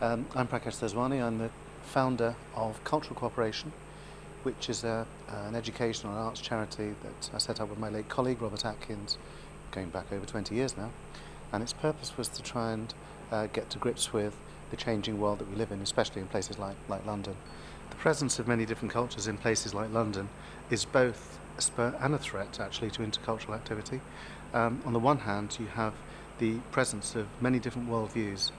I'm Prakash Teswani. I'm the founder of Cultural Cooperation, which is an educational and arts charity that I set up with my late colleague Robert Atkins, going back over 20 years now. And its purpose was to try and get to grips with the changing world that we live in, especially in places like London. The presence of many different cultures in places like London is both a spur and a threat, actually, to intercultural activity. On the one hand, you have the presence of many different worldviews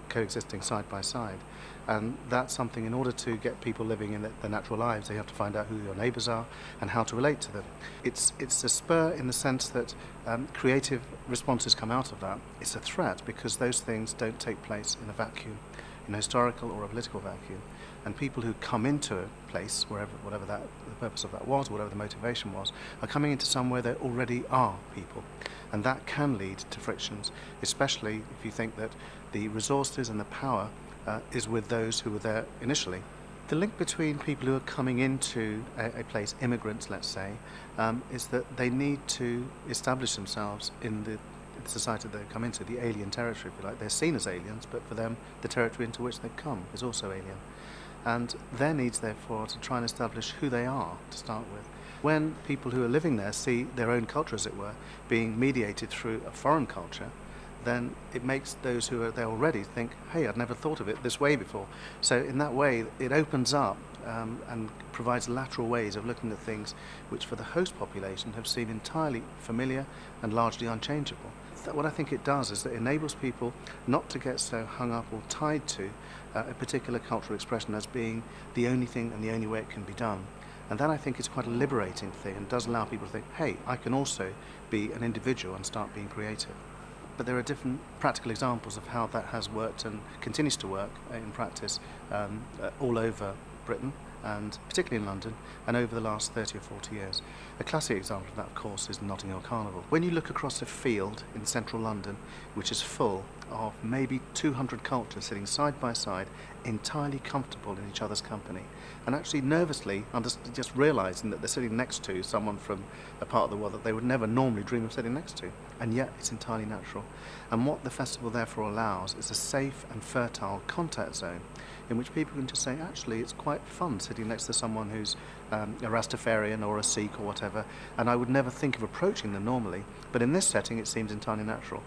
coexisting side by side, and that's something, in order to get people living in their natural lives, they have to find out who your neighbours are and how to relate to them. It's a spur in the sense that creative responses come out of that. It's a threat because those things don't take place in a vacuum, in a historical or a political vacuum, and people who come into a place, whatever the purpose of that was, whatever the motivation was, are coming into somewhere there already are people, and that can lead to frictions, especially if you think that the resources and the power is with those who were there initially. The link between people who are coming into a place, immigrants let's say, is that they need to establish themselves in the society they come into, the alien territory, if you like. They're seen as aliens, but for them the territory into which they come is also alien. And their needs, therefore, to try and establish who they are to start with. When people who are living there see their own culture, as it were, being mediated through a foreign culture, then it makes those who are there already think, hey, I'd never thought of it this way before. So in that way, it opens up and provides lateral ways of looking at things which for the host population have seemed entirely familiar and largely unchangeable. What I think it does is that it enables people not to get so hung up or tied to a particular cultural expression as being the only thing and the only way it can be done. And that, I think, is quite a liberating thing, and does allow people to think, hey, I can also be an individual and start being creative. But there are different practical examples of how that has worked and continues to work in practice all over Britain, and particularly in London, and over the last 30 or 40 years. A classic example of that, of course, is the Notting Hill Carnival. When you look across a field in central London, which is full of maybe 200 cultures sitting side by side, entirely comfortable in each other's company, and actually nervously just realising that they're sitting next to someone from a part of the world that they would never normally dream of sitting next to, and yet it's entirely natural. And what the festival therefore allows is a safe and fertile contact zone in which people can just say, actually, it's quite fun sitting next to someone who's a Rastafarian or a Sikh or whatever, and I would never think of approaching them normally, but in this setting it seems entirely natural.